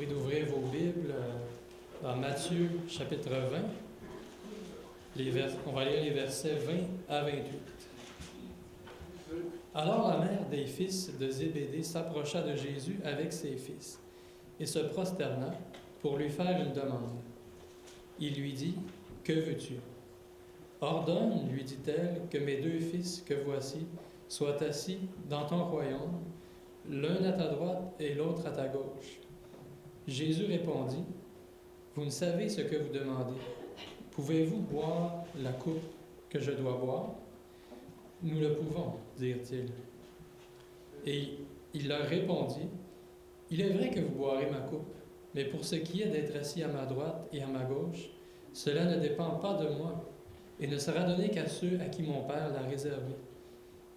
prie d'ouvrir vos Bibles dans Matthieu chapitre 20. On va lire les versets 20 à 28. Alors la mère des fils de Zébédée s'approcha de Jésus avec ses fils et se prosterna pour lui faire une demande. Il lui dit, « Que veux-tu? » « Ordonne, lui dit-elle, que mes deux fils que voici soient assis dans ton royaume, l'un à ta droite et l'autre à ta gauche. » Jésus répondit, « Vous ne savez ce que vous demandez. Pouvez-vous boire la coupe que je dois boire? » « Nous le pouvons, dirent-ils. Et il leur répondit, « Il est vrai que vous boirez ma coupe, mais pour ce qui est d'être assis à ma droite et à ma gauche, cela ne dépend pas de moi, et ne sera donné qu'à ceux à qui mon Père l'a réservé. »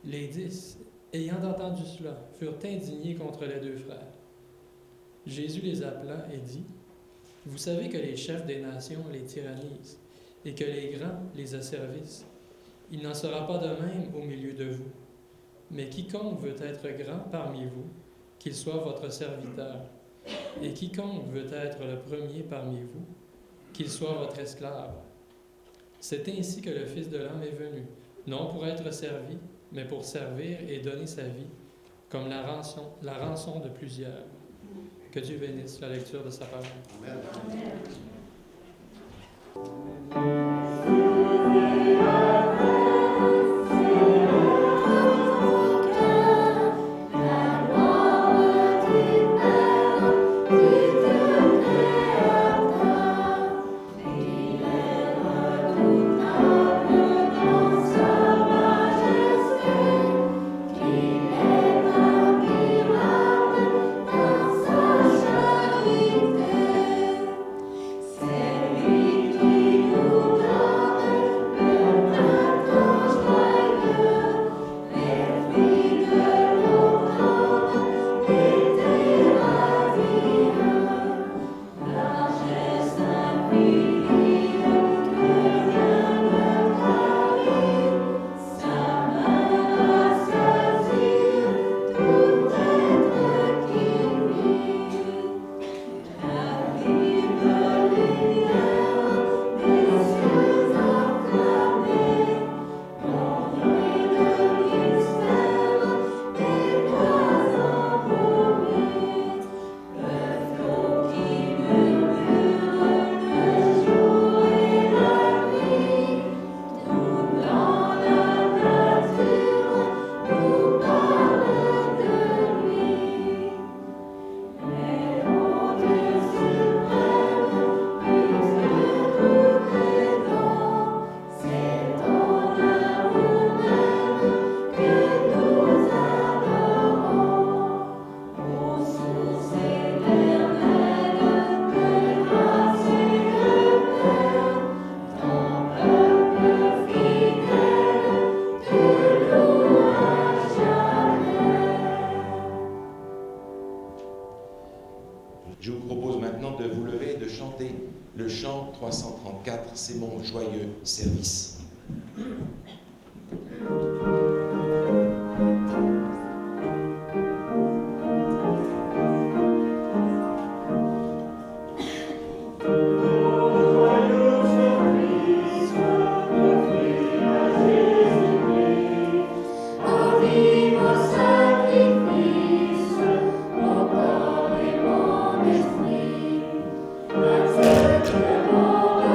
Les 10, ayant entendu cela, furent indignés contre les deux frères. Jésus les appela et dit, « Vous savez que les chefs des nations les tyrannisent, et que les grands les asservissent. Il n'en sera pas de même au milieu de vous. Mais quiconque veut être grand parmi vous, qu'il soit votre serviteur. Et quiconque veut être le premier parmi vous, qu'il soit votre esclave. C'est ainsi que le Fils de l'homme est venu, non pour être servi, mais pour servir et donner sa vie, comme la rançon de plusieurs. » Que Dieu bénisse la lecture de sa parole. Amen. Je vous propose maintenant de vous lever et de chanter le chant 334, « C'est mon joyeux service ». Accepte mon offrande,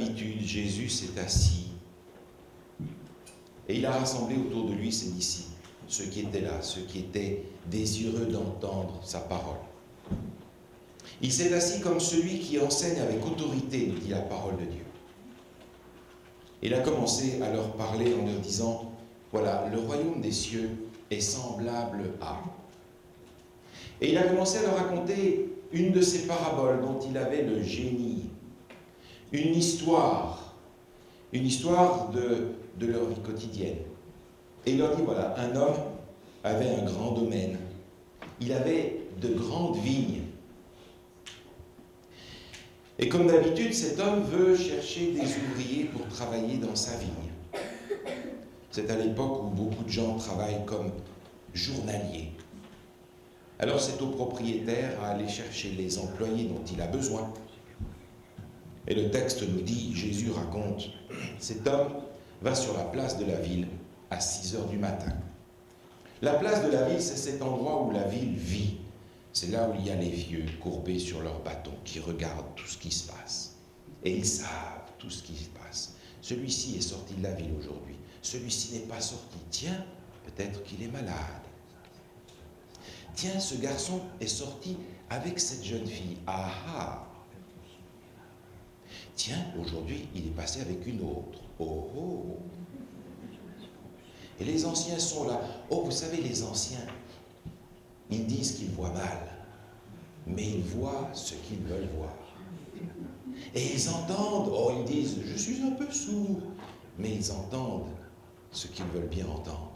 d'habitude, Jésus s'est assis et il a rassemblé autour de lui ses disciples, ceux qui étaient là, ceux qui étaient désireux d'entendre sa parole. Il s'est assis comme celui qui enseigne avec autorité, nous dit la parole de Dieu. Il a commencé à leur parler en leur disant, voilà, le royaume des cieux est semblable à... Et il a commencé à leur raconter une de ces paraboles dont il avait le génie, une histoire de leur vie quotidienne. Et il leur dit, voilà, un homme avait un grand domaine, il avait de grandes vignes. Et comme d'habitude, cet homme veut chercher des ouvriers pour travailler dans sa vigne. C'est à l'époque où beaucoup de gens travaillent comme journaliers. Alors c'est au propriétaire à aller chercher les employés dont il a besoin. Et le texte nous dit, Jésus raconte, cet homme va sur la place de la ville à 6 heures du matin. La place de la ville, c'est cet endroit où la ville vit. C'est là où il y a les vieux courbés sur leurs bâtons qui regardent tout ce qui se passe. Et ils savent tout ce qui se passe. Celui-ci est sorti de la ville aujourd'hui. Celui-ci n'est pas sorti. Tiens, peut-être qu'il est malade. Tiens, ce garçon est sorti avec cette jeune fille. Ah ah! Tiens, aujourd'hui, il est passé avec une autre. Oh oh! Et les anciens sont là. Oh, vous savez, les anciens, ils disent qu'ils voient mal, mais ils voient ce qu'ils veulent voir. Et ils entendent, oh, ils disent, je suis un peu sourd, mais ils entendent ce qu'ils veulent bien entendre.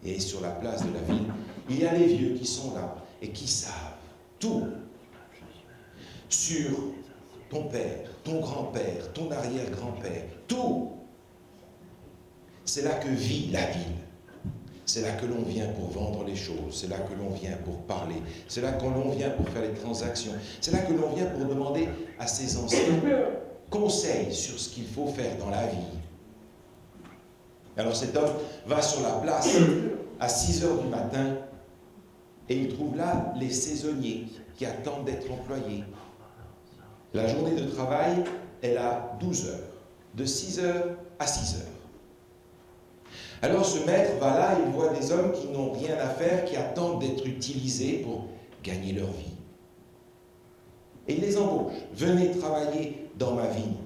Et sur la place de la ville, il y a les vieux qui sont là et qui savent tout sur ton père, ton grand-père, ton arrière-grand-père, tout. C'est là que vit la ville. C'est là que l'on vient pour vendre les choses, c'est là que l'on vient pour parler, c'est là que l'on vient pour faire les transactions, c'est là que l'on vient pour demander à ses anciens conseils sur ce qu'il faut faire dans la vie. Alors cet homme va sur la place à 6 heures du matin et il trouve là les saisonniers qui attendent d'être employés. La journée de travail, elle a 12 heures, de 6 heures à 6 heures. Alors ce maître va là, il voit des hommes qui n'ont rien à faire, qui attendent d'être utilisés pour gagner leur vie. Et il les embauche. Venez travailler dans ma vigne.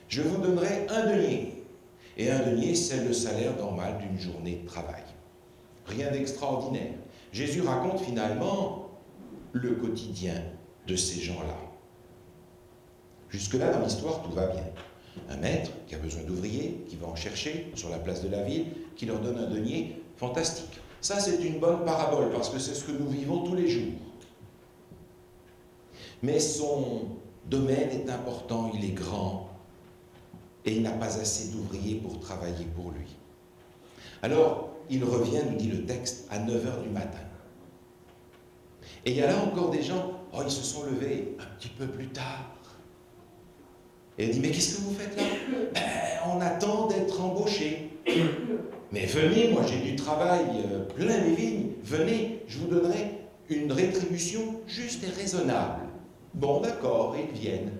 Je vous donnerai 1 denier. Et 1 denier, c'est le salaire normal d'une journée de travail. Rien d'extraordinaire. Jésus raconte finalement le quotidien de ces gens-là. Jusque-là, dans l'histoire, tout va bien. Un maître qui a besoin d'ouvriers, qui va en chercher sur la place de la ville, qui leur donne un denier, fantastique. Ça, c'est une bonne parabole, parce que c'est ce que nous vivons tous les jours. Mais son domaine est important, il est grand, et il n'a pas assez d'ouvriers pour travailler pour lui. Alors, il revient, nous dit le texte, à 9 heures du matin. Et il y a là encore des gens, oh, ils se sont levés un petit peu plus tard. Et il dit, mais qu'est-ce que vous faites là? Ben, on attend d'être embauché. Mais venez, moi j'ai du travail plein les vignes. Venez, je vous donnerai une rétribution juste et raisonnable. Bon, d'accord, ils viennent.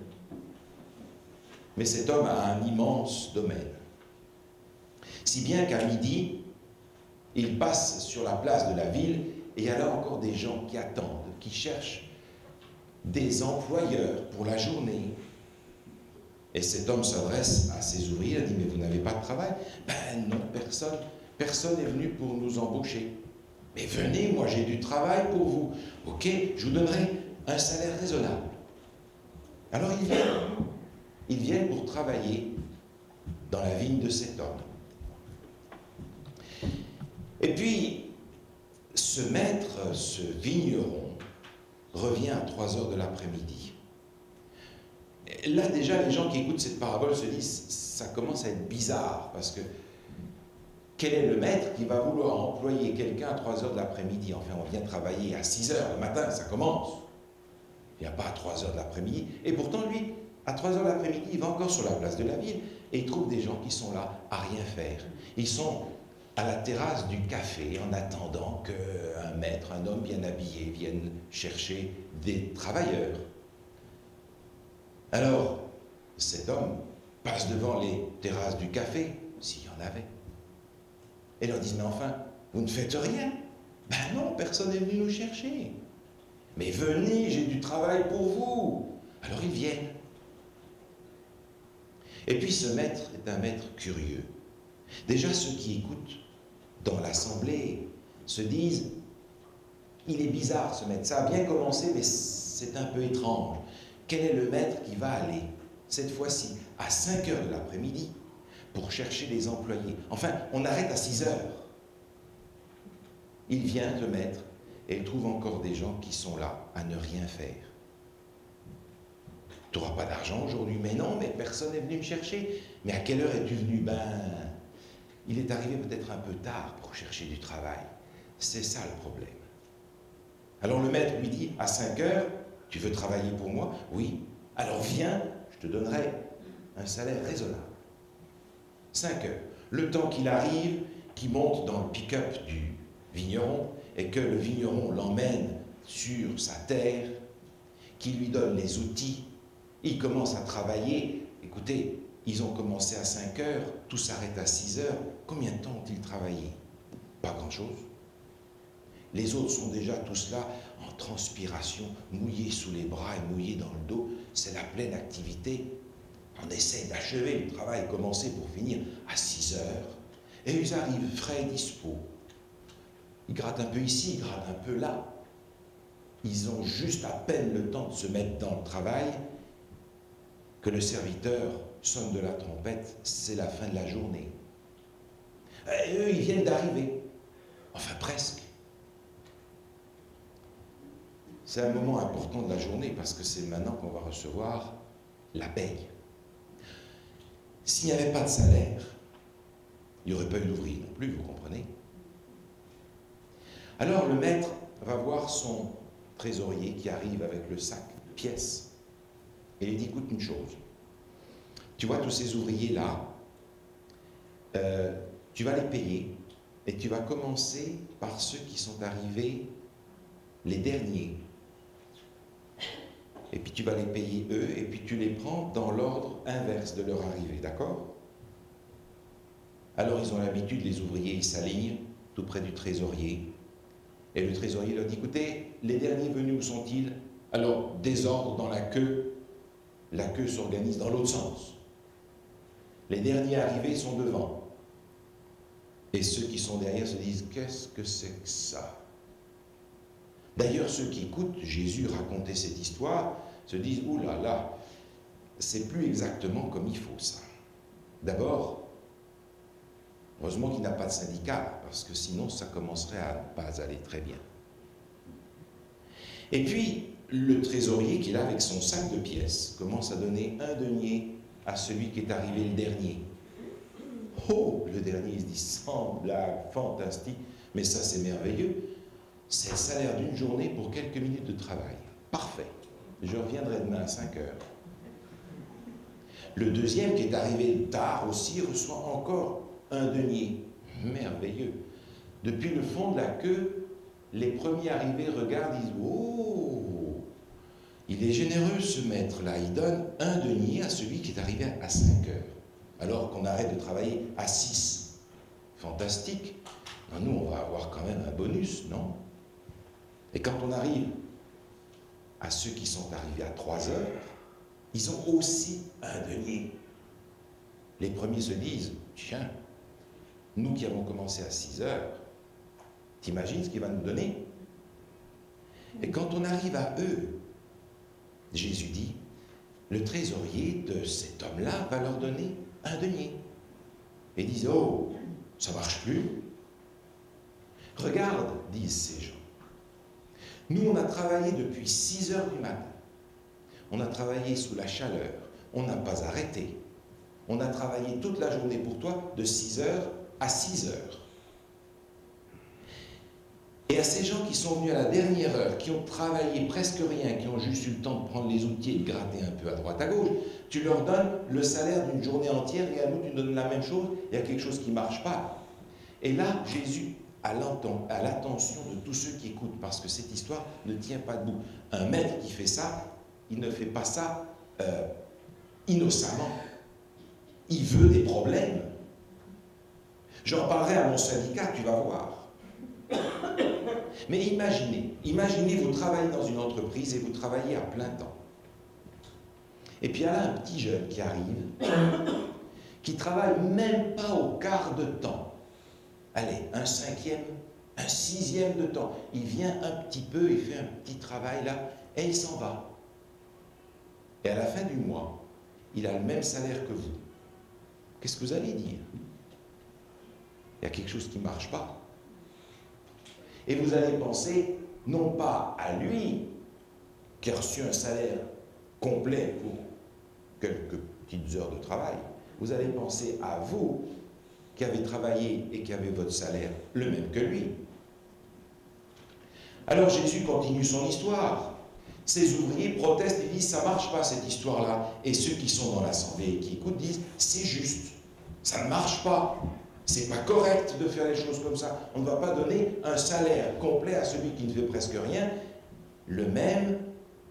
Mais cet homme a un immense domaine. Si bien qu'à midi, il passe sur la place de la ville et il y a là encore des gens qui attendent, qui cherchent des employeurs pour la journée. Et cet homme s'adresse à ses ouvriers, il dit, mais vous n'avez pas de travail? Ben non, personne n'est venu pour nous embaucher. Mais venez, moi j'ai du travail pour vous. Ok, je vous donnerai un salaire raisonnable. Alors ils viennent pour travailler dans la vigne de cet homme. Et puis, ce maître, ce vigneron, revient à 3 heures de l'après-midi. Là, déjà, les gens qui écoutent cette parabole se disent, ça commence à être bizarre, parce que quel est le maître qui va vouloir employer quelqu'un à 3 heures de l'après-midi? Enfin, on vient travailler à 6 heures le matin, ça commence. Il n'y a pas à 3 heures de l'après-midi. Et pourtant, lui, à 3 heures de l'après-midi, il va encore sur la place de la ville, et il trouve des gens qui sont là à rien faire. Ils sont à la terrasse du café, en attendant qu'un maître, un homme bien habillé, vienne chercher des travailleurs. Alors, cet homme passe devant les terrasses du café, s'il y en avait, et leur disent, mais enfin, vous ne faites rien. Ben non, personne n'est venu nous chercher. Mais venez, j'ai du travail pour vous. Alors ils viennent. Et puis ce maître est un maître curieux. Déjà ceux qui écoutent dans l'assemblée se disent, il est bizarre ce maître, ça a bien commencé mais c'est un peu étrange. Quel est le maître qui va aller, cette fois-ci, à 5 heures de l'après-midi pour chercher les employés? Enfin, on arrête à 6 heures. Il vient, le maître, et il trouve encore des gens qui sont là à ne rien faire. Tu n'auras pas d'argent aujourd'hui? Mais non, mais personne n'est venu me chercher. Mais à quelle heure es-tu venu? Ben, il est arrivé peut-être un peu tard pour chercher du travail. C'est ça le problème. Alors le maître lui dit, à 5 heures, tu veux travailler pour moi? Oui. Alors viens, je te donnerai un salaire raisonnable. 5 heures. Le temps qu'il arrive, qu'il monte dans le pick-up du vigneron et que le vigneron l'emmène sur sa terre, qu'il lui donne les outils, il commence à travailler. Écoutez, ils ont commencé à 5 heures, tout s'arrête à 6 heures. Combien de temps ont-ils travaillé? Pas grand-chose. Les autres sont déjà tous là en transpiration, mouillés sous les bras et mouillés dans le dos. C'est la pleine activité. On essaie d'achever le travail commencé pour finir à 6 heures. Et ils arrivent frais et dispo. Ils grattent un peu ici, ils grattent un peu là. Ils ont juste à peine le temps de se mettre dans le travail que le serviteur sonne de la trompette, c'est la fin de la journée. Et eux, ils viennent d'arriver. Enfin, presque. C'est un moment important de la journée parce que c'est maintenant qu'on va recevoir la paye. S'il n'y avait pas de salaire, il n'y aurait pas eu d'ouvrier non plus, vous comprenez? Alors le maître va voir son trésorier qui arrive avec le sac de pièces et il dit, écoute une chose, tu vois tous ces ouvriers-là, tu vas les payer et tu vas commencer par ceux qui sont arrivés les derniers. Et puis tu vas les payer eux et puis tu les prends dans l'ordre inverse de leur arrivée, d'accord? Alors ils ont l'habitude, les ouvriers, ils s'alignent tout près du trésorier. Et le trésorier leur dit, écoutez, les derniers venus, où sont-ils? Alors, désordre dans la queue s'organise dans l'autre sens. Les derniers arrivés sont devant. Et ceux qui sont derrière se disent, qu'est-ce que c'est que ça? D'ailleurs, ceux qui écoutent Jésus raconter cette histoire se disent, ouh là là, c'est plus exactement comme il faut ça. D'abord, heureusement qu'il n'a pas de syndicat, parce que sinon ça commencerait à ne pas aller très bien. Et puis, le trésorier qui est là avec son sac de pièces commence à donner un denier à celui qui est arrivé le dernier. Oh, le dernier, il se dit, sans blague, fantastique, mais ça c'est merveilleux. C'est le salaire d'une journée pour quelques minutes de travail. Parfait. Je reviendrai demain à 5 heures. Le deuxième qui est arrivé tard aussi reçoit encore un denier. Merveilleux. Depuis le fond de la queue, les premiers arrivés regardent, disent, oh, il est généreux ce maître-là. Il donne un denier à celui qui est arrivé à 5 heures. Alors qu'on arrête de travailler à 6. Fantastique. Non, nous, on va avoir quand même un bonus, non? Et quand on arrive à ceux qui sont arrivés à 3 heures, ils ont aussi un denier. Les premiers se disent, tiens, nous qui avons commencé à 6 heures, t'imagines ce qu'il va nous donner? Et quand on arrive à eux, Jésus dit, le trésorier de cet homme-là va leur donner un denier. Et ils disent, oh, ça ne marche plus. Regarde, disent ces gens. Nous, on a travaillé depuis 6 heures du matin. On a travaillé sous la chaleur. On n'a pas arrêté. On a travaillé toute la journée pour toi, de 6 heures à 6 heures. Et à ces gens qui sont venus à la dernière heure, qui ont travaillé presque rien, qui ont juste eu le temps de prendre les outils et de gratter un peu à droite à gauche, tu leur donnes le salaire d'une journée entière et à nous, tu nous donnes la même chose, il y a quelque chose qui ne marche pas. Et là, Jésus a l'attention de tous ceux qui écoutent, parce que cette histoire ne tient pas debout. Un maître qui fait ça, il ne fait pas ça innocemment. Il veut des problèmes. J'en parlerai à mon syndicat, tu vas voir. Mais imaginez, vous travaillez dans une entreprise et vous travaillez à plein temps. Et puis il y a là un petit jeune qui arrive, qui travaille même pas au quart de temps. Allez, un cinquième, un sixième de temps. Il vient un petit peu, il fait un petit travail là, et il s'en va. Et à la fin du mois, il a le même salaire que vous. Qu'est-ce que vous allez dire? Il y a quelque chose qui ne marche pas. Et vous allez penser, non pas à lui, qui a reçu un salaire complet pour quelques petites heures de travail, vous allez penser à vous, qui avez travaillé et qui avez votre salaire le même que lui. Alors Jésus continue son histoire. Ces ouvriers protestent et disent, ça ne marche pas cette histoire-là. Et ceux qui sont dans l'assemblée et qui écoutent disent, c'est juste, ça ne marche pas. C'est pas correct de faire les choses comme ça. On ne va pas donner un salaire complet à celui qui ne fait presque rien, le même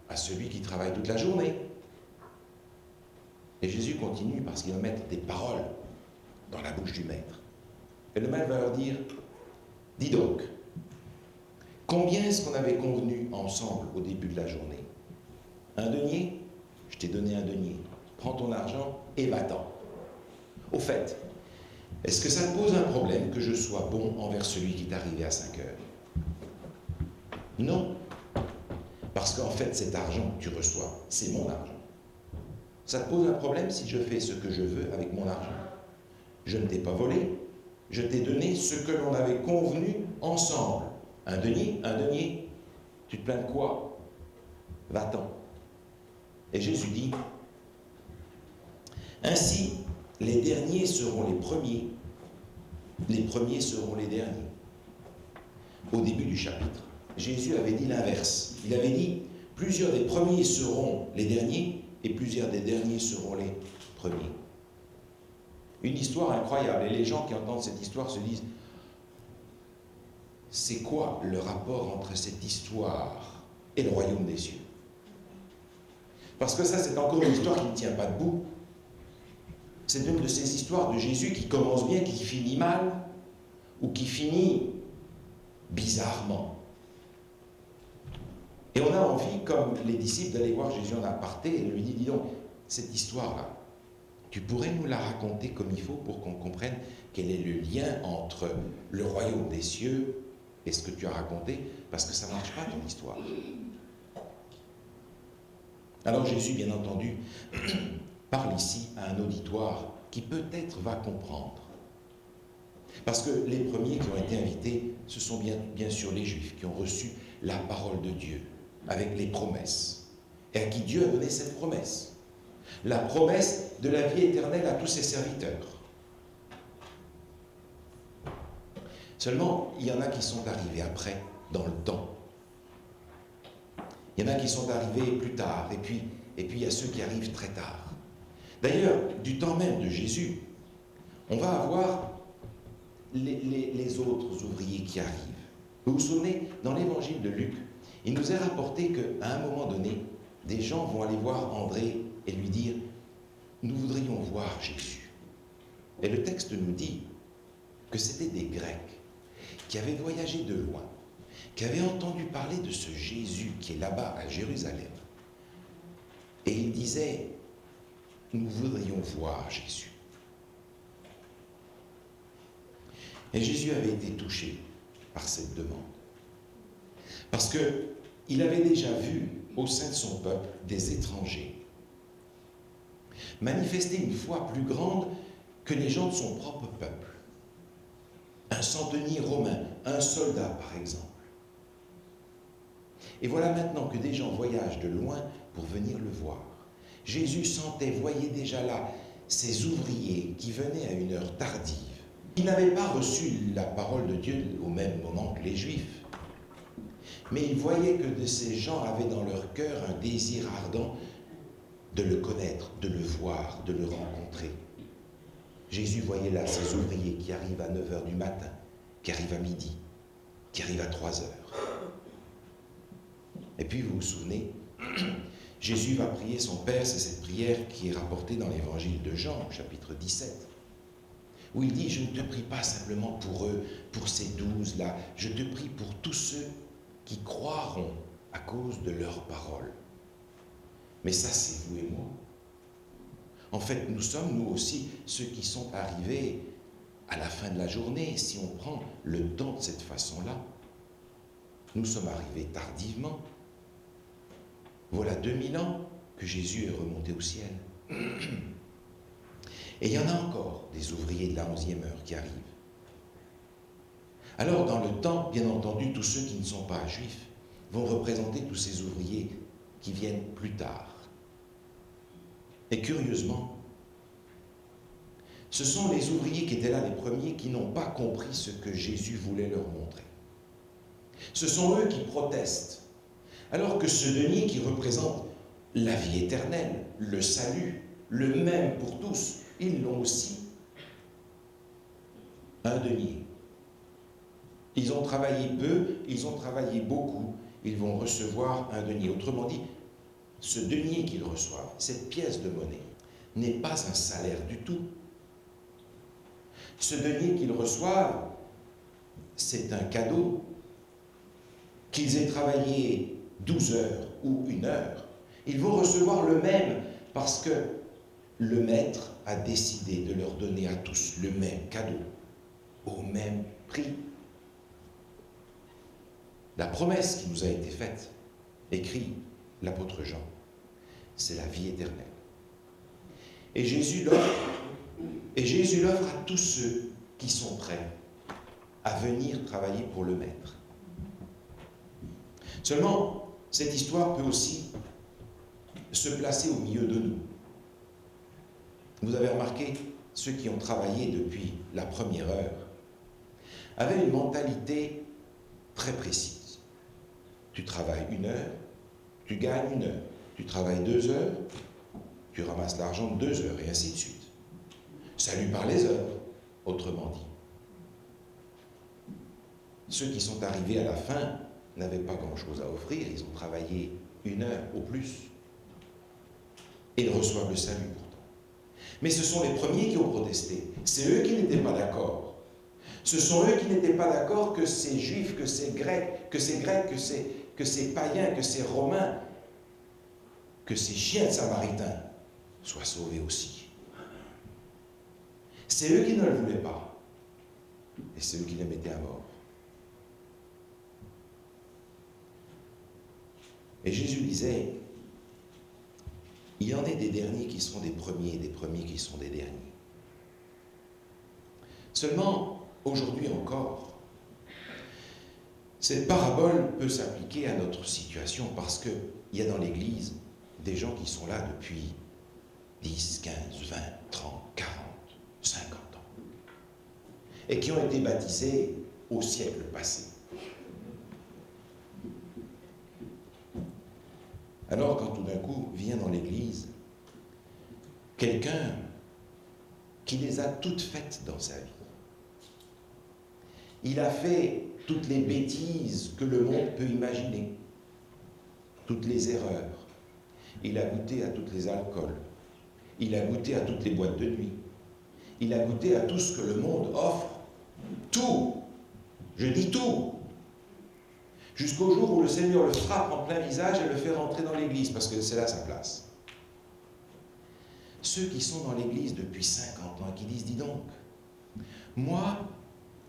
à celui qui travaille toute la journée. Et Jésus continue parce qu'il va mettre des paroles dans la bouche du maître. Et le maître va leur dire, dis donc, combien est-ce qu'on avait convenu ensemble au début de la journée? Un denier? Je t'ai donné un denier. Prends ton argent et va-t'en. Au fait, est-ce que ça te pose un problème que je sois bon envers celui qui est arrivé à 5 heures? Non. Parce qu'en fait, cet argent que tu reçois, c'est mon argent. Ça te pose un problème si je fais ce que je veux avec mon argent? Je ne t'ai pas volé. Je t'ai donné ce que l'on avait convenu ensemble. Un denier. Tu te plains de quoi? Va-t'en. Et Jésus dit, ainsi, les derniers seront les premiers seront les derniers. Au début du chapitre, Jésus avait dit l'inverse. Il avait dit, plusieurs des premiers seront les derniers et plusieurs des derniers seront les premiers. Une histoire incroyable. Et les gens qui entendent cette histoire se disent, c'est quoi le rapport entre cette histoire et le royaume des cieux? Parce que ça, c'est encore une histoire qui ne tient pas debout. C'est une de ces histoires de Jésus qui commence bien, qui finit mal, ou qui finit bizarrement. Et on a envie, comme les disciples, d'aller voir Jésus en aparté et lui dire, dis donc, cette histoire-là, tu pourrais nous la raconter comme il faut pour qu'on comprenne quel est le lien entre le royaume des cieux et ce que tu as raconté, parce que ça ne marche pas ton histoire. Alors Jésus, bien entendu, parle ici à un auditoire qui peut-être va comprendre. Parce que les premiers qui ont été invités, ce sont bien sûr les Juifs qui ont reçu la parole de Dieu avec les promesses, et à qui Dieu a donné cette promesse. La promesse de la vie éternelle à tous ses serviteurs. Seulement, il y en a qui sont arrivés après, dans le temps. Il y en a qui sont arrivés plus tard, et puis il y a ceux qui arrivent très tard. D'ailleurs, du temps même de Jésus, on va avoir les autres ouvriers qui arrivent. Vous vous souvenez, dans l'évangile de Luc, il nous est rapporté qu'à un moment donné, des gens vont aller voir André et lui dire « Nous voudrions voir Jésus ». Et le texte nous dit que c'était des Grecs qui avaient voyagé de loin, qui avaient entendu parler de ce Jésus qui est là-bas à Jérusalem. Et ils disaient « Nous voudrions voir Jésus ». Et Jésus avait été touché par cette demande. Parce qu'il avait déjà vu au sein de son peuple des étrangers manifester une foi plus grande que les gens de son propre peuple. Un centenier romain, un soldat par exemple. Et voilà maintenant que des gens voyagent de loin pour venir le voir. Jésus sentait, voyait déjà là ces ouvriers qui venaient à une heure tardive. Ils n'avaient pas reçu la parole de Dieu au même moment que les Juifs. Mais il voyait que de ces gens avaient dans leur cœur un désir ardent de le connaître, de le voir, de le rencontrer. Jésus voyait là ces ouvriers qui arrivent à 9 h du matin, qui arrivent à midi, qui arrivent à 3 h. Et puis vous vous souvenez, Jésus va prier son Père, c'est cette prière qui est rapportée dans l'évangile de Jean, chapitre 17, où il dit, je ne te prie pas simplement pour eux, pour ces 12 là, je te prie pour tous ceux qui croiront à cause de leurs paroles. Mais ça, c'est vous et moi. En fait, nous sommes, nous aussi, ceux qui sont arrivés à la fin de la journée, si on prend le temps de cette façon-là. Nous sommes arrivés tardivement. Voilà 2000 ans que Jésus est remonté au ciel. Et il y en a encore des ouvriers de la 11e heure qui arrivent. Alors, dans le temps, bien entendu, tous ceux qui ne sont pas juifs vont représenter tous ces ouvriers qui viennent plus tard. Et curieusement, ce sont les ouvriers qui étaient là les premiers qui n'ont pas compris ce que Jésus voulait leur montrer. Ce sont eux qui protestent, alors que ce denier qui représente la vie éternelle, le salut, le même pour tous, ils l'ont aussi. Un denier. Ils ont travaillé peu, ils ont travaillé beaucoup, ils vont recevoir un denier. Autrement dit, ce denier qu'ils reçoivent, cette pièce de monnaie, n'est pas un salaire du tout. Ce denier qu'ils reçoivent, c'est un cadeau. Qu'ils aient travaillé 12 heures ou 1 heure, ils vont recevoir le même parce que le maître a décidé de leur donner à tous le même cadeau, au même prix. La promesse qui nous a été faite, écrit l'apôtre Jean, c'est la vie éternelle. Et Jésus l'offre à tous ceux qui sont prêts à venir travailler pour le maître. Seulement, cette histoire peut aussi se placer au milieu de nous. Vous avez remarqué, ceux qui ont travaillé depuis la première heure avaient une mentalité très précise. Tu travailles 1 heure, tu gagnes 1 heure. Tu travailles 2 heures, tu ramasses l'argent de 2 heures, et ainsi de suite. Salut par les heures, autrement dit. Ceux qui sont arrivés à la fin n'avaient pas grand-chose à offrir, ils ont travaillé 1 heure au plus. Et ils reçoivent le salut pourtant. Mais ce sont les premiers qui ont protesté. C'est eux qui n'étaient pas d'accord. Ce sont eux qui n'étaient pas d'accord que ces Juifs, que ces Grecs, que ces païens, que ces Romains, que ces chiens de Samaritains soient sauvés aussi. C'est eux qui ne le voulaient pas. Et c'est eux qui les mettaient à mort. Et Jésus disait, il y en est des derniers qui seront des premiers et des premiers qui sont des derniers. Seulement, aujourd'hui encore, cette parabole peut s'appliquer à notre situation parce qu'il y a dans l'Église des gens qui sont là depuis 10, 15, 20, 30, 40, 50 ans et qui ont été baptisés au siècle passé. Alors quand tout d'un coup vient dans l'Église quelqu'un qui les a toutes faites dans sa vie, il a fait toutes les bêtises que le monde peut imaginer, toutes les erreurs, il a goûté à tous les alcools, il a goûté à toutes les boîtes de nuit, il a goûté à tout ce que le monde offre, tout, je dis tout, jusqu'au jour où le Seigneur le frappe en plein visage et le fait rentrer dans l'église, parce que c'est là sa place. Ceux qui sont dans l'église depuis 50 ans, qui disent, dis donc, moi,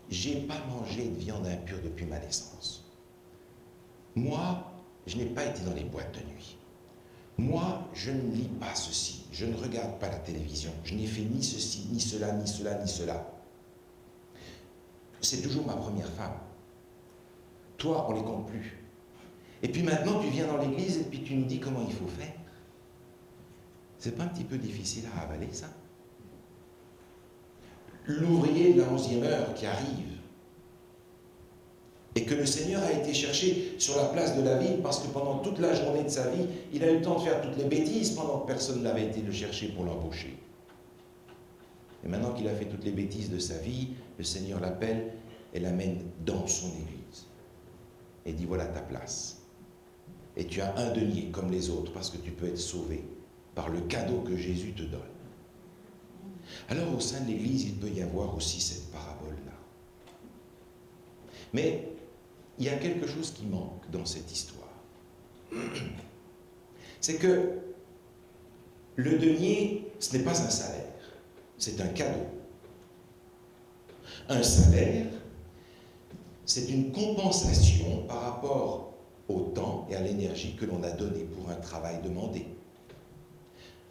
j'ai pas mangé de viande impure depuis ma naissance. Moi, je n'ai pas été dans les boîtes de nuit. Moi, je ne lis pas ceci, je ne regarde pas la télévision, je n'ai fait ni ceci, ni cela, ni cela, ni cela. C'est toujours ma première femme. Toi, on ne les compte plus. Et puis maintenant, tu viens dans l'église et puis tu nous dis comment il faut faire. C'est pas un petit peu difficile à avaler, ça? L'ouvrier de la 11e heure qui arrive et que le Seigneur a été chercher sur la place de la ville parce que pendant toute la journée de sa vie, il a eu le temps de faire toutes les bêtises pendant que personne n'avait été le chercher pour l'embaucher. Et maintenant qu'il a fait toutes les bêtises de sa vie, le Seigneur l'appelle et l'amène dans son église. Et dit, voilà ta place. et tu as un denier comme les autres parce que tu peux être sauvé par le cadeau que Jésus te donne. Alors au sein de l'Église, il peut y avoir aussi cette parabole-là. Mais il y a quelque chose qui manque dans cette histoire. C'est que le denier, ce n'est pas un salaire, c'est un cadeau. Un salaire, c'est une compensation par rapport au temps et à l'énergie que l'on a donné pour un travail demandé.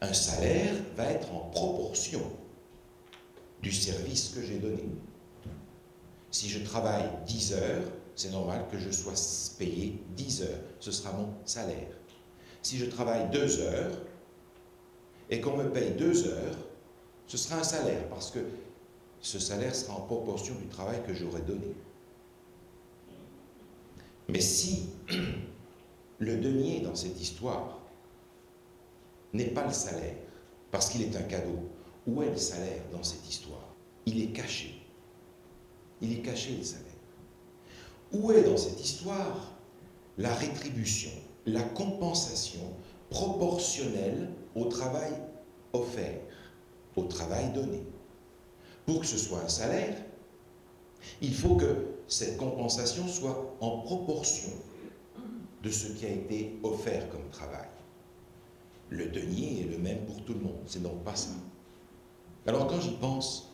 Un salaire va être en proportion du service que j'ai donné. Si je travaille 10 heures, c'est normal que je sois payé 10 heures. Ce sera mon salaire. Si je travaille 2 heures et qu'on me paye 2 heures, ce sera un salaire parce que ce salaire sera en proportion du travail que j'aurai donné. Mais si le denier dans cette histoire n'est pas le salaire, parce qu'il est un cadeau, où est le salaire dans cette histoire? Il est caché. Il est caché, le salaire. Où est dans cette histoire la rétribution, la compensation proportionnelle au travail offert, au travail donné? Pour que ce soit un salaire, il faut que cette compensation soit en proportion de ce qui a été offert comme travail. Le denier est le même pour tout le monde, c'est donc pas ça. Alors quand j'y pense,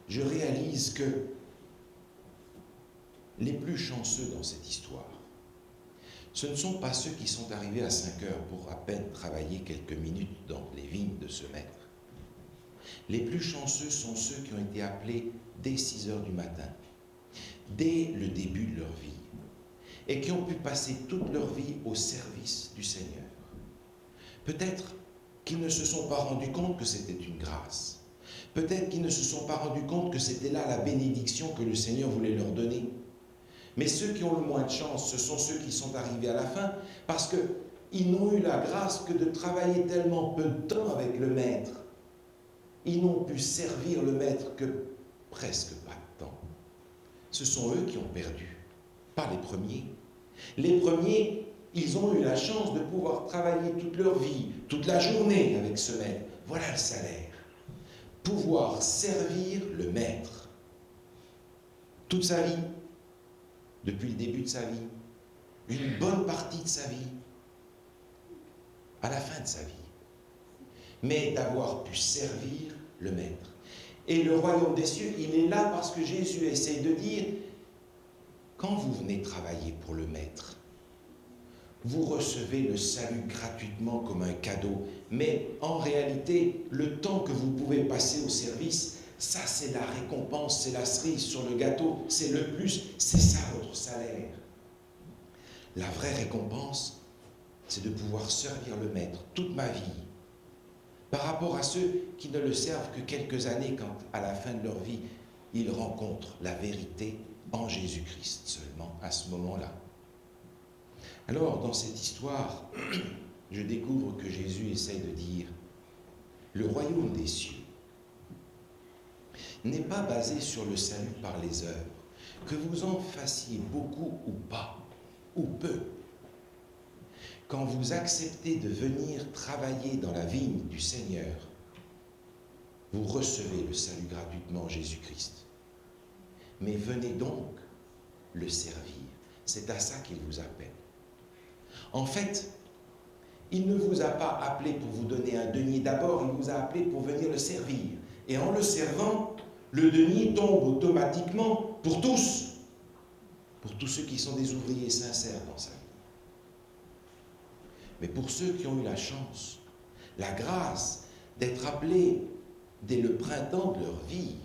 je réalise que les plus chanceux dans cette histoire, ce ne sont pas ceux qui sont arrivés à 5 heures pour à peine travailler quelques minutes dans les vignes de ce maître. Les plus chanceux sont ceux qui ont été appelés dès 6 heures du matin, dès le début de leur vie, et qui ont pu passer toute leur vie au service du Seigneur. Peut-être qu'ils ne se sont pas rendus compte que c'était une grâce. Peut-être qu'ils ne se sont pas rendus compte que c'était là la bénédiction que le Seigneur voulait leur donner. Mais ceux qui ont le moins de chance, ce sont ceux qui sont arrivés à la fin, parce qu'ils n'ont eu la grâce que de travailler tellement peu de temps avec le Maître. Ils n'ont pu servir le Maître que presque pas de temps. Ce sont eux qui ont perdu, pas les premiers. Les premiers, ils ont eu la chance de pouvoir travailler toute leur vie, toute la journée avec ce Maître. Voilà le salaire. Pouvoir servir le Maître. Toute sa vie, depuis le début de sa vie, une bonne partie de sa vie, à la fin de sa vie. Mais d'avoir pu servir le Maître. Et le royaume des cieux, il est là parce que Jésus essaie de dire, quand vous venez travailler pour le Maître, vous recevez le salut gratuitement comme un cadeau. Mais en réalité, le temps que vous pouvez passer au service, ça c'est la récompense, c'est la cerise sur le gâteau, c'est le plus, c'est ça votre salaire. La vraie récompense, c'est de pouvoir servir le Maître toute ma vie, par rapport à ceux qui ne le servent que quelques années quand, à la fin de leur vie, ils rencontrent la vérité en Jésus-Christ seulement, à ce moment-là. Alors, dans cette histoire, je découvre que Jésus essaie de dire, le royaume des cieux n'est pas basé sur le salut par les œuvres, que vous en fassiez beaucoup ou pas, ou peu. Quand vous acceptez de venir travailler dans la vigne du Seigneur, vous recevez le salut gratuitement en Jésus-Christ. Mais venez donc le servir. C'est à ça qu'il vous appelle. En fait, il ne vous a pas appelé pour vous donner un denier. D'abord, il vous a appelé pour venir le servir. Et en le servant, le denier tombe automatiquement pour tous ceux qui sont des ouvriers sincères dans sa vie. Mais pour ceux qui ont eu la chance, la grâce d'être appelés dès le printemps de leur vie,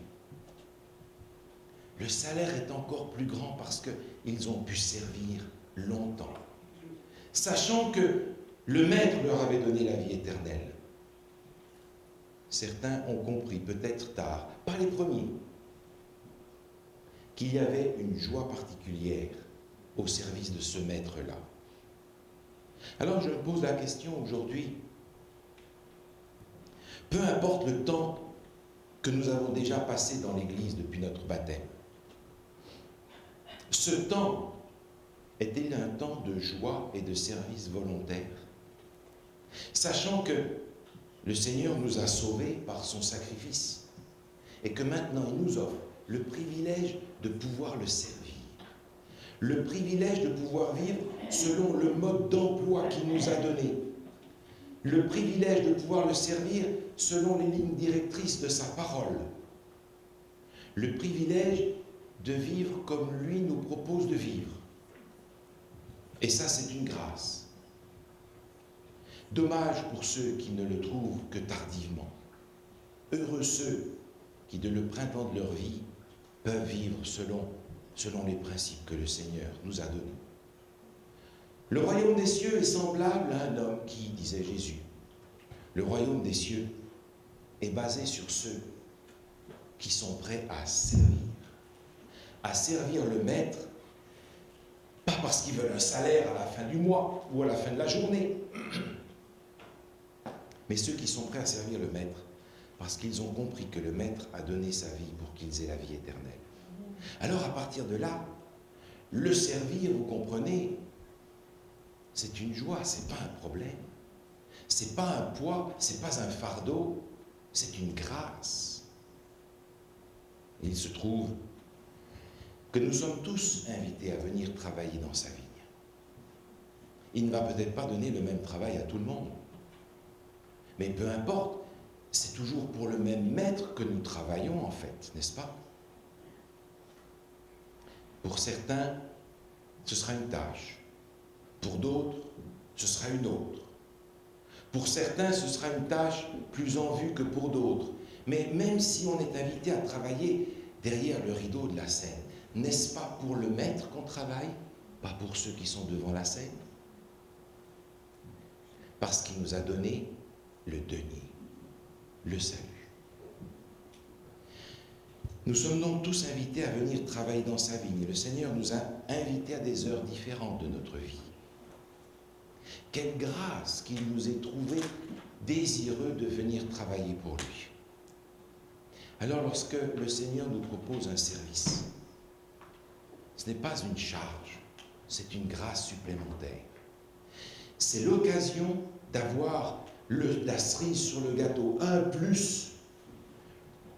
le salaire est encore plus grand parce qu'ils ont pu servir longtemps, sachant que le Maître leur avait donné la vie éternelle. Certains ont compris, peut-être tard, pas les premiers, qu'il y avait une joie particulière au service de ce Maître-là. Alors je me pose la question aujourd'hui, peu importe le temps que nous avons déjà passé dans l'Église depuis notre baptême, ce temps est-il un temps de joie et de service volontaire, sachant que le Seigneur nous a sauvés par son sacrifice et que maintenant il nous offre le privilège de pouvoir le servir, le privilège de pouvoir vivre selon le mode d'emploi qu'il nous a donné, le privilège de pouvoir le servir selon les lignes directrices de sa parole, le privilège de vivre comme lui nous propose de vivre. Et ça, c'est une grâce. Dommage pour ceux qui ne le trouvent que tardivement. Heureux ceux qui, dès le printemps de leur vie, peuvent vivre selon les principes que le Seigneur nous a donnés. Le royaume des cieux est semblable à un homme qui, disait Jésus, le royaume des cieux est basé sur ceux qui sont prêts à servir le maître, pas parce qu'ils veulent un salaire à la fin du mois ou à la fin de la journée, mais ceux qui sont prêts à servir le maître parce qu'ils ont compris que le maître a donné sa vie pour qu'ils aient la vie éternelle. Alors à partir de là, le servir, vous comprenez, c'est une joie, c'est pas un problème. C'est pas un poids, c'est pas un fardeau, c'est une grâce. Il se trouve que nous sommes tous invités à venir travailler dans sa vigne. Il ne va peut-être pas donner le même travail à tout le monde, mais peu importe, c'est toujours pour le même maître que nous travaillons en fait, n'est-ce pas? Pour certains, ce sera une tâche. Pour d'autres, ce sera une autre. Pour certains, ce sera une tâche plus en vue que pour d'autres. Mais même si on est invité à travailler derrière le rideau de la scène, n'est-ce pas pour le maître qu'on travaille, pas pour ceux qui sont devant la scène? Parce qu'il nous a donné le denier, le salut. Nous sommes donc tous invités à venir travailler dans sa vigne. Et le Seigneur nous a invités à des heures différentes de notre vie. Quelle grâce qu'il nous ait trouvés désireux de venir travailler pour lui. Alors lorsque le Seigneur nous propose un service, ce n'est pas une charge, c'est une grâce supplémentaire. C'est l'occasion d'avoir la cerise sur le gâteau, un plus,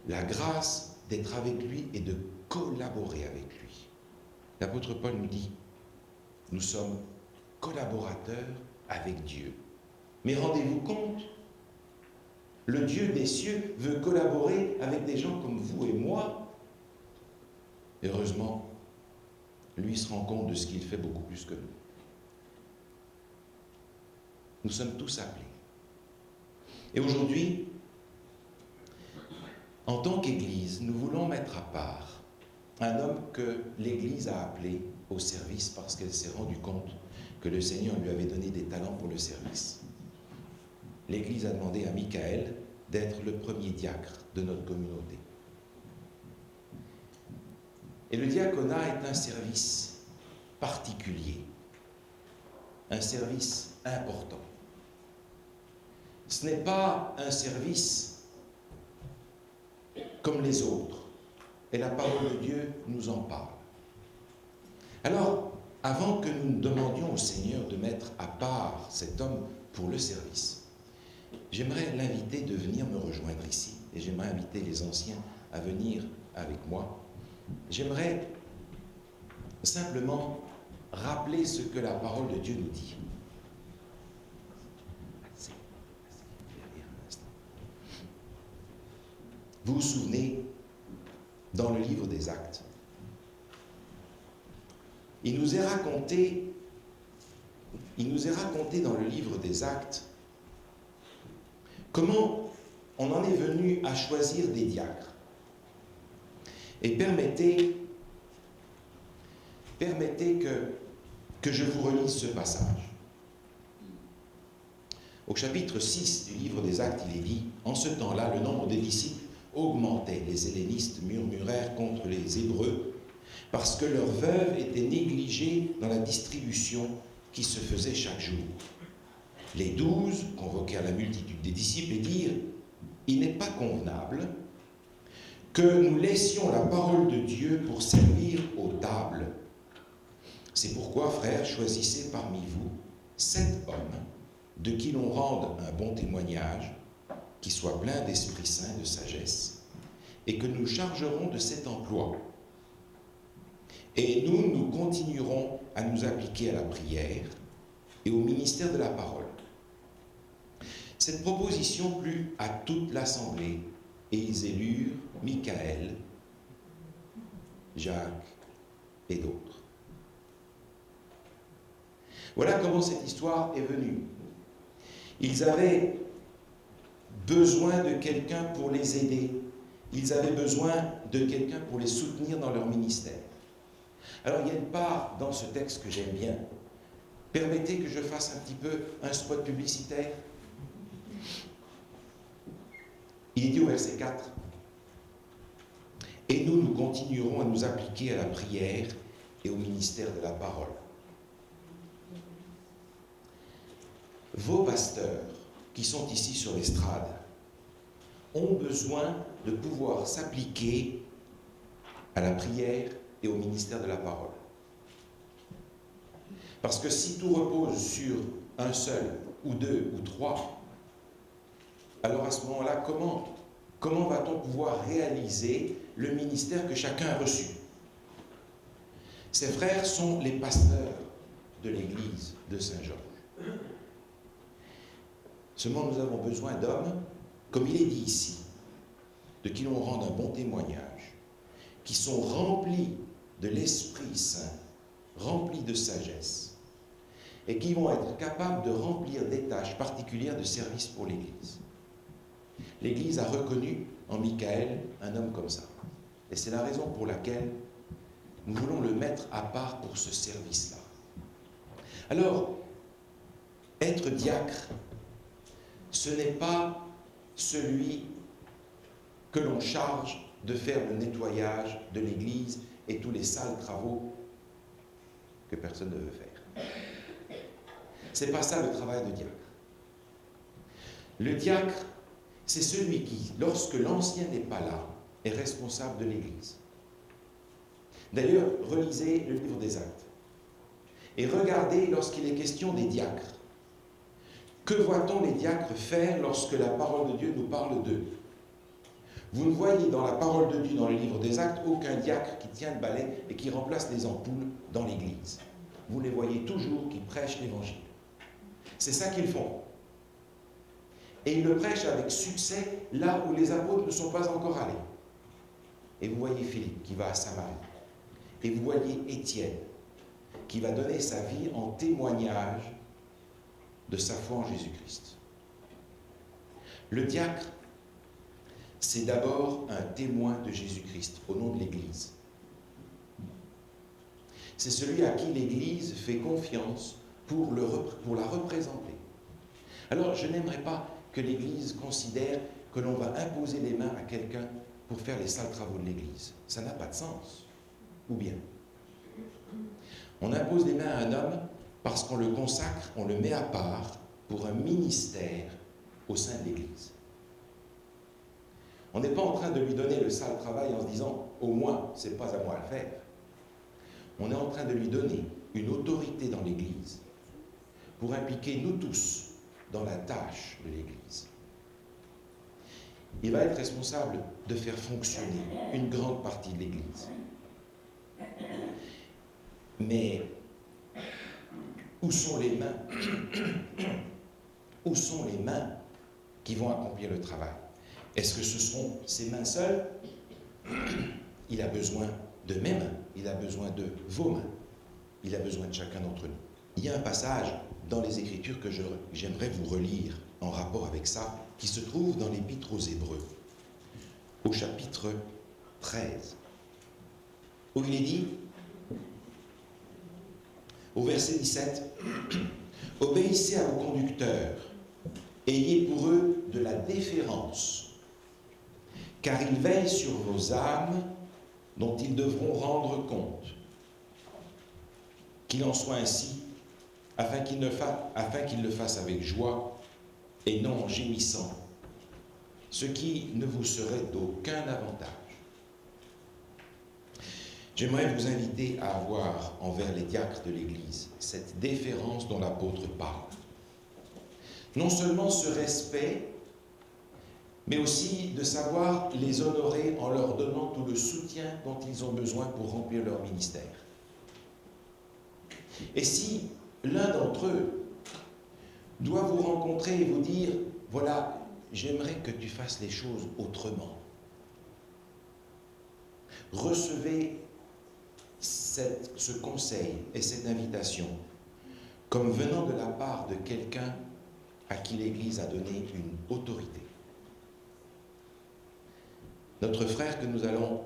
la grâce d'être avec lui et de collaborer avec lui. L'apôtre Paul nous dit, nous sommes collaborateurs avec Dieu. Mais rendez-vous compte, le Dieu des cieux veut collaborer avec des gens comme vous et moi. Heureusement, lui se rend compte de ce qu'il fait beaucoup plus que nous. Nous sommes tous appelés. Et aujourd'hui, en tant qu'Église, nous voulons mettre à part un homme que l'Église a appelé au service parce qu'elle s'est rendue compte que le Seigneur lui avait donné des talents pour le service. L'Église a demandé à Michael d'être le premier diacre de notre communauté. Et le diaconat est un service particulier, un service important. Ce n'est pas un service comme les autres, et la parole de Dieu nous en parle. Alors, avant que nous ne demandions au Seigneur de mettre à part cet homme pour le service, j'aimerais l'inviter de venir me rejoindre ici, et j'aimerais inviter les anciens à venir avec moi. J'aimerais simplement rappeler ce que la parole de Dieu nous dit. Vous vous souvenez, dans le livre des Actes, il nous est raconté dans le livre des Actes comment on en est venu à choisir des diacres. Et permettez que je vous relise ce passage. Au chapitre 6 du livre des Actes, il est dit, « En ce temps-là, le nombre des disciples augmentait. Les hellénistes murmurèrent contre les Hébreux parce que leurs veuves étaient négligées dans la distribution qui se faisait chaque jour. Les 12 convoquèrent la multitude des disciples et dirent, « Il n'est pas convenable que nous laissions la parole de Dieu pour servir aux tables. C'est pourquoi, frères, choisissez parmi vous 7 hommes de qui l'on rende un bon témoignage, qui soient pleins d'Esprit Saint et de sagesse, et que nous chargerons de cet emploi. Et nous continuerons à nous appliquer à la prière et au ministère de la parole. Cette proposition plut à toute l'assemblée, et ils élurent Michaël, Jacques et d'autres. Voilà comment cette histoire est venue. Ils avaient besoin de quelqu'un pour les aider. Ils avaient besoin de quelqu'un pour les soutenir dans leur ministère. Alors il y a une part dans ce texte que j'aime bien. Permettez que je fasse un petit peu un spot publicitaire. Il est dit au verset 4. Et nous continuerons à nous appliquer à la prière et au ministère de la parole. Vos pasteurs qui sont ici sur l'estrade ont besoin de pouvoir s'appliquer à la prière et au ministère de la parole. Parce que si tout repose sur un seul, ou 2, ou 3, alors à ce moment-là, comment va-t-on pouvoir réaliser le ministère que chacun a reçu? Ces frères sont les pasteurs de l'église de Saint-Georges. Seulement, nous avons besoin d'hommes, comme il est dit ici, de qui l'on rende un bon témoignage, qui sont remplis de l'Esprit Saint, remplis de sagesse, et qui vont être capables de remplir des tâches particulières de service pour l'Église. L'Église a reconnu en Michaël un homme comme ça. Et c'est la raison pour laquelle nous voulons le mettre à part pour ce service-là. Alors, être diacre, ce n'est pas celui que l'on charge de faire le nettoyage de l'Église et tous les sales travaux que personne ne veut faire. C'est pas ça le travail de diacre. Le diacre, c'est celui qui, lorsque l'ancien n'est pas là, est responsable de l'Église. D'ailleurs, relisez le livre des Actes et regardez lorsqu'il est question des diacres. Que voit-on les diacres faire lorsque la parole de Dieu nous parle d'eux? Vous ne voyez dans la parole de Dieu, dans le livre des Actes, aucun diacre qui tient le balai et qui remplace les ampoules dans l'Église. Vous les voyez toujours qui prêchent l'Évangile. C'est ça qu'ils font. Et ils le prêchent avec succès là où les apôtres ne sont pas encore allés. Et vous voyez Philippe qui va à Samarie. Et vous voyez Étienne qui va donner sa vie en témoignage de sa foi en Jésus-Christ. Le diacre, c'est d'abord un témoin de Jésus-Christ au nom de l'Église. C'est celui à qui l'Église fait confiance pour la représenter. Alors, je n'aimerais pas que l'Église considère que l'on va imposer les mains à quelqu'un pour faire les sales travaux de l'Église. Ça n'a pas de sens. Ou bien, on impose les mains à un homme parce qu'on le consacre, on le met à part pour un ministère au sein de l'Église. On n'est pas en train de lui donner le sale travail en se disant « au moins, ce n'est pas à moi à le faire ». On est en train de lui donner une autorité dans l'Église pour impliquer nous tous dans la tâche de l'Église. Il va être responsable de faire fonctionner une grande partie de l'Église. Mais où sont les mains? Où sont les mains qui vont accomplir le travail? Est-ce que ce seront ses mains seules? Il a besoin de mes mains, il a besoin de vos mains, il a besoin de chacun d'entre nous. Il y a un passage dans les Écritures que j'aimerais vous relire en rapport avec ça, qui se trouve dans l'Épître aux Hébreux, au chapitre 13, où il est dit, au verset 17, « Obéissez à vos conducteurs, ayez pour eux de la déférence, car ils veillent sur vos âmes dont ils devront rendre compte. Qu'il en soit ainsi, afin qu'ils le fassent avec joie et non en gémissant, ce qui ne vous serait d'aucun avantage. » J'aimerais vous inviter à avoir envers les diacres de l'Église cette déférence dont l'apôtre parle. Non seulement ce respect, mais aussi de savoir les honorer en leur donnant tout le soutien dont ils ont besoin pour remplir leur ministère. Et si l'un d'entre eux doit vous rencontrer et vous dire, voilà, j'aimerais que tu fasses les choses autrement, recevez ce conseil et cette invitation comme venant de la part de quelqu'un à qui l'Église a donné une autorité. Notre frère que nous allons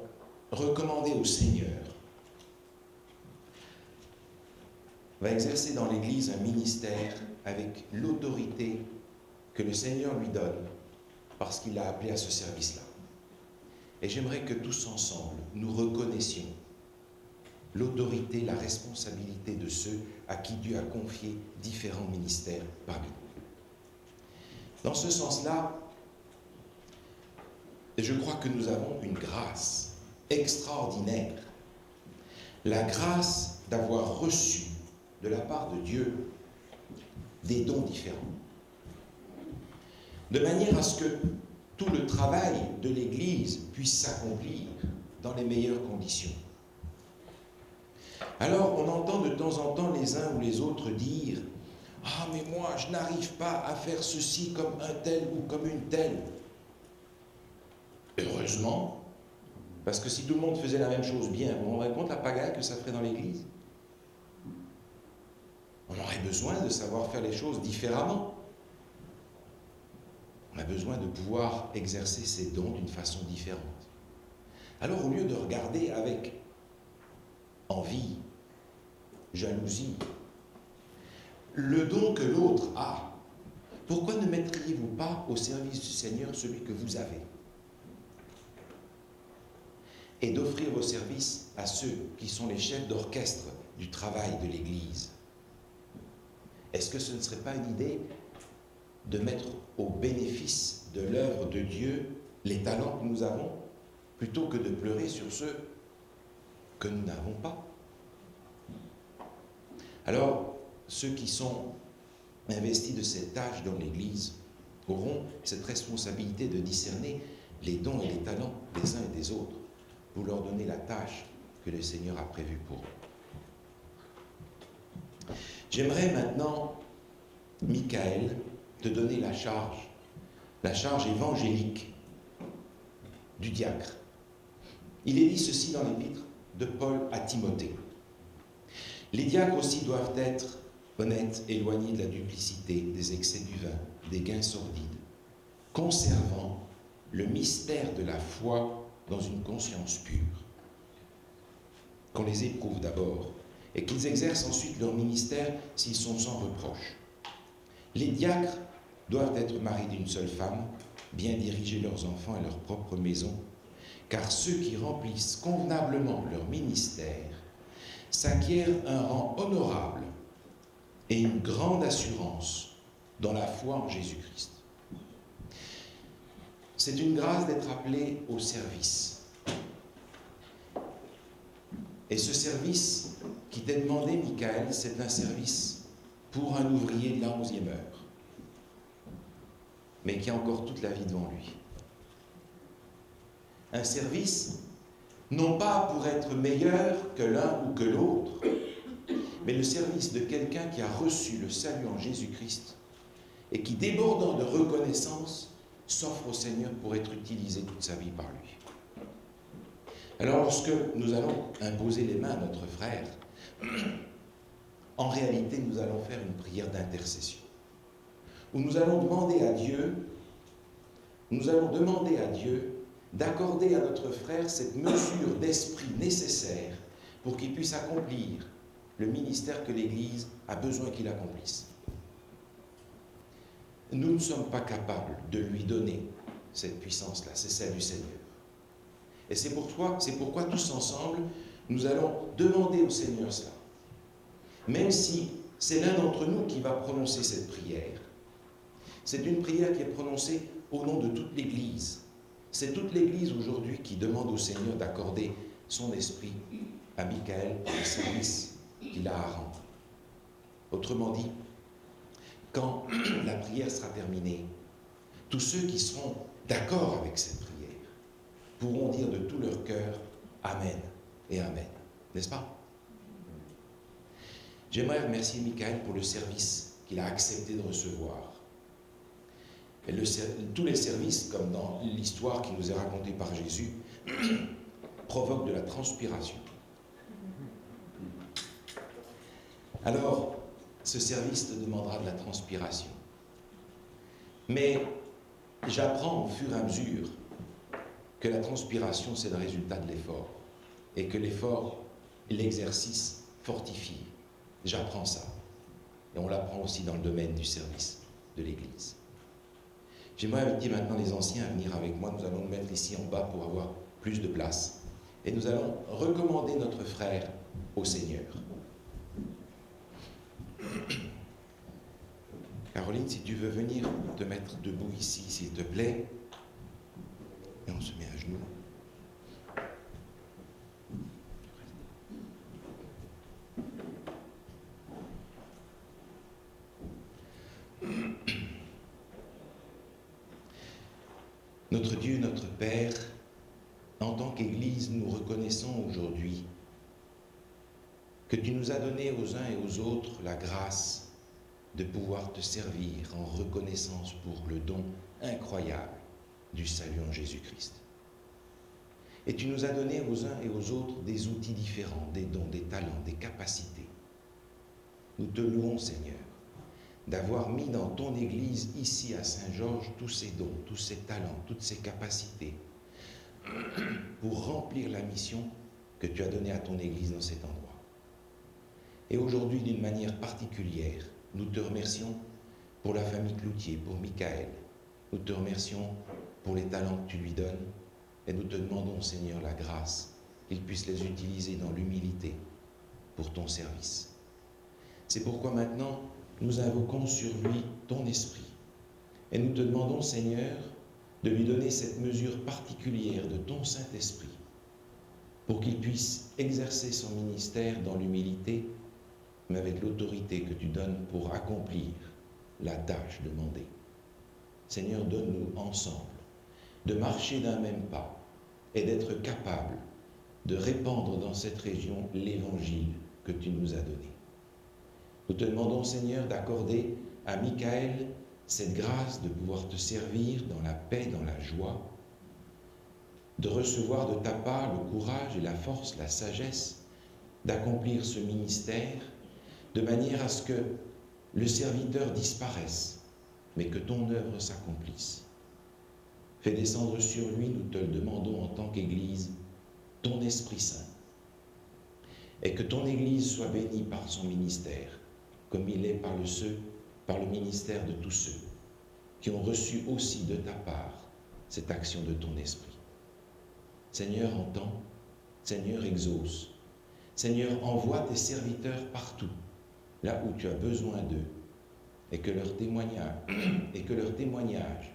recommander au Seigneur va exercer dans l'Église un ministère avec l'autorité que le Seigneur lui donne parce qu'il l'a appelé à ce service-là. Et j'aimerais que tous ensemble, nous reconnaissions l'autorité, la responsabilité de ceux à qui Dieu a confié différents ministères parmi nous. Dans ce sens-là, je crois que nous avons une grâce extraordinaire, la grâce d'avoir reçu de la part de Dieu des dons différents, de manière à ce que tout le travail de l'Église puisse s'accomplir dans les meilleures conditions. Alors, on entend de temps en temps les uns ou les autres dire « Ah, mais moi, je n'arrive pas à faire ceci comme un tel ou comme une telle. » Heureusement, parce que si tout le monde faisait la même chose bien, vous vous rendez compte la pagaille que ça ferait dans l'Église? On aurait besoin de savoir faire les choses différemment. On a besoin de pouvoir exercer ses dons d'une façon différente. Alors, au lieu de regarder avec envie, jalousie, le don que l'autre a, pourquoi ne mettriez-vous pas au service du Seigneur celui que vous avez? Et d'offrir vos services à ceux qui sont les chefs d'orchestre du travail de l'Église. Est-ce que ce ne serait pas une idée de mettre au bénéfice de l'œuvre de Dieu les talents que nous avons, plutôt que de pleurer sur ceux que nous n'avons pas? Alors, ceux qui sont investis de cette tâche dans l'Église auront cette responsabilité de discerner les dons et les talents des uns et des autres pour leur donner la tâche que le Seigneur a prévue pour eux. J'aimerais maintenant, Michael, te donner la charge évangélique du diacre. Il est dit ceci dans l'épître de Paul à Timothée. Les diacres aussi doivent être honnêtes, éloignés de la duplicité, des excès du vin, des gains sordides, conservant le mystère de la foi dans une conscience pure. Qu'on les éprouve d'abord et qu'ils exercent ensuite leur ministère s'ils sont sans reproche. Les diacres doivent être mariés d'une seule femme, bien diriger leurs enfants et leur propre maison, car ceux qui remplissent convenablement leur ministère s'acquièrent un rang honorable et une grande assurance dans la foi en Jésus-Christ. C'est une grâce d'être appelé au service. Et ce service qui t'est demandé, Michael, c'est un service pour un ouvrier de la 11e heure, mais qui a encore toute la vie devant lui. Un service, non pas pour être meilleur que l'un ou que l'autre, mais le service de quelqu'un qui a reçu le salut en Jésus-Christ et qui, débordant de reconnaissance, s'offre au Seigneur pour être utilisé toute sa vie par lui. Alors, lorsque nous allons imposer les mains à notre frère, en réalité, nous allons faire une prière d'intercession, où nous allons demander à Dieu d'accorder à notre frère cette mesure d'esprit nécessaire pour qu'il puisse accomplir le ministère que l'Église a besoin qu'il accomplisse. Nous ne sommes pas capables de lui donner cette puissance-là, c'est celle du Seigneur. Et c'est pourquoi tous ensemble, nous allons demander au Seigneur cela. Même si c'est l'un d'entre nous qui va prononcer cette prière, c'est une prière qui est prononcée au nom de toute l'Église. C'est toute l'Église aujourd'hui qui demande au Seigneur d'accorder son esprit à Michael pour le service qu'il a à rendre. Autrement dit, quand la prière sera terminée, tous ceux qui seront d'accord avec cette prière pourront dire de tout leur cœur « Amen » et « Amen ». N'est-ce pas? J'aimerais remercier Michael pour le service qu'il a accepté de recevoir. Et tous les services, comme dans l'histoire qui nous est racontée par Jésus, provoquent de la transpiration. Alors, ce service te demandera de la transpiration. Mais j'apprends au fur et à mesure que la transpiration, c'est le résultat de l'effort. Et que l'effort et l'exercice fortifient. J'apprends ça. Et on l'apprend aussi dans le domaine du service de l'Église. J'aimerais inviter maintenant les anciens à venir avec moi. Nous allons nous mettre ici en bas pour avoir plus de place. Et nous allons recommander notre frère au Seigneur. Caroline, si tu veux venir te mettre debout ici, s'il te plaît. Et on se met à genoux. Notre Dieu, notre Père, en tant qu'Église, nous reconnaissons aujourd'hui que tu nous as donné aux uns et aux autres la grâce de pouvoir te servir en reconnaissance pour le don incroyable du salut en Jésus-Christ. Et tu nous as donné aux uns et aux autres des outils différents, des dons, des talents, des capacités. Nous te louons, Seigneur, d'avoir mis dans ton Église, ici à Saint-Georges, tous ces dons, tous ces talents, toutes ces capacités, pour remplir la mission que tu as donnée à ton Église dans cet endroit. Et aujourd'hui, d'une manière particulière, nous te remercions pour la famille Cloutier, pour Michael. Nous te remercions pour les talents que tu lui donnes, et nous te demandons, Seigneur, la grâce qu'il puisse les utiliser dans l'humilité pour ton service. C'est pourquoi maintenant, nous invoquons sur lui ton esprit. Et nous te demandons, Seigneur, de lui donner cette mesure particulière de ton Saint-Esprit pour qu'il puisse exercer son ministère dans l'humilité, mais avec l'autorité que tu donnes pour accomplir la tâche demandée. Seigneur, donne-nous ensemble de marcher d'un même pas et d'être capables de répandre dans cette région l'évangile que tu nous as donné. Nous te demandons, Seigneur, d'accorder à Michael cette grâce de pouvoir te servir dans la paix, dans la joie, de recevoir de ta part le courage et la force, la sagesse d'accomplir ce ministère de manière à ce que le serviteur disparaisse, mais que ton œuvre s'accomplisse. Fais descendre sur lui, nous te le demandons en tant qu'Église, ton Esprit Saint, et que ton Église soit bénie par son ministère, comme il est par le ministère de tous ceux qui ont reçu aussi de ta part cette action de ton Esprit. Seigneur, entends, Seigneur, exauce, Seigneur, envoie tes serviteurs partout, là où tu as besoin d'eux, et que leur témoignage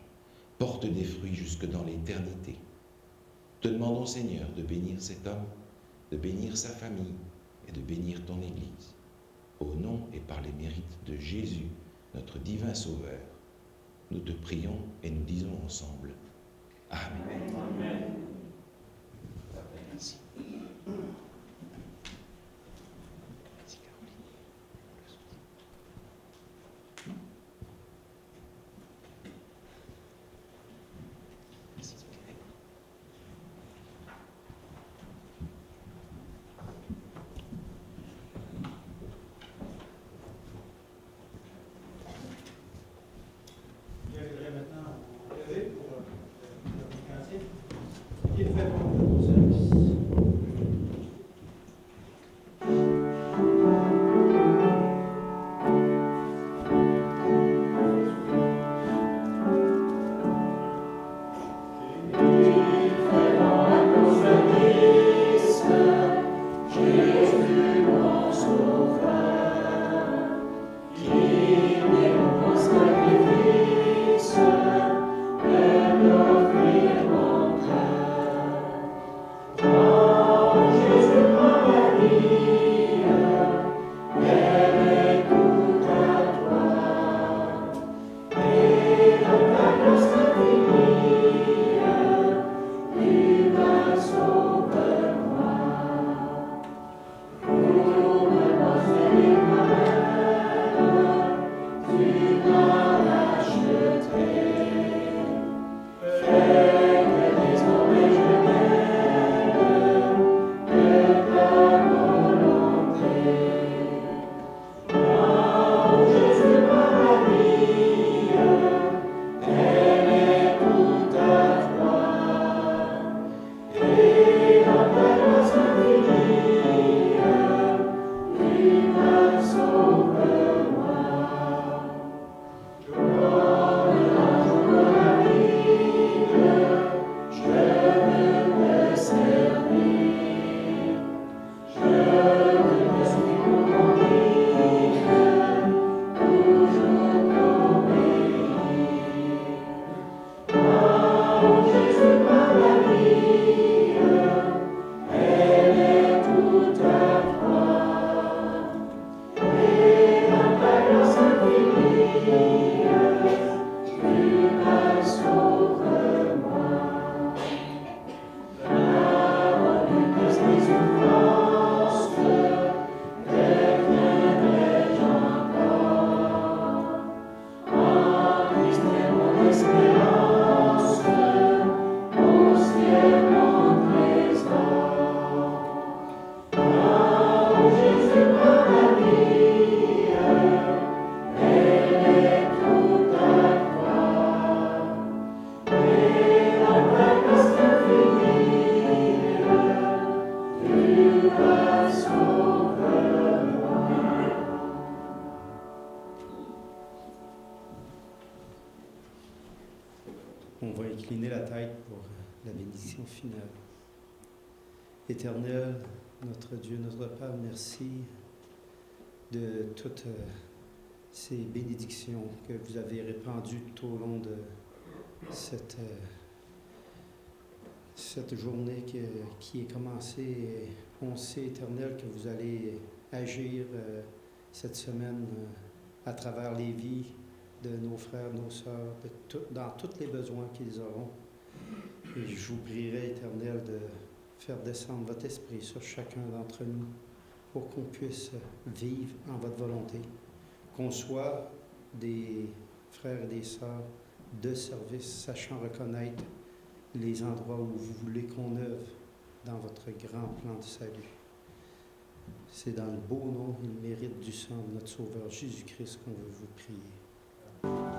porte des fruits jusque dans l'éternité. Te demandons, Seigneur, de bénir cet homme, de bénir sa famille et de bénir ton Église. Au nom et par les mérites de Jésus, notre divin Sauveur, nous te prions et nous disons ensemble Amen. Amen. Merci. bénédiction finale. Éternel, notre Dieu, notre Père, merci de toutes ces bénédictions que vous avez répandues tout au long de cette journée qui est commencée. On sait, Éternel, que vous allez agir cette semaine à travers les vies de nos frères, nos sœurs, dans tous les besoins qu'ils auront. Et je vous prierai, Éternel, de faire descendre votre esprit sur chacun d'entre nous pour qu'on puisse vivre en votre volonté, qu'on soit des frères et des sœurs de service, sachant reconnaître les endroits où vous voulez qu'on œuvre dans votre grand plan de salut. C'est dans le beau nom et le mérite du sang de notre Sauveur Jésus-Christ qu'on veut vous prier.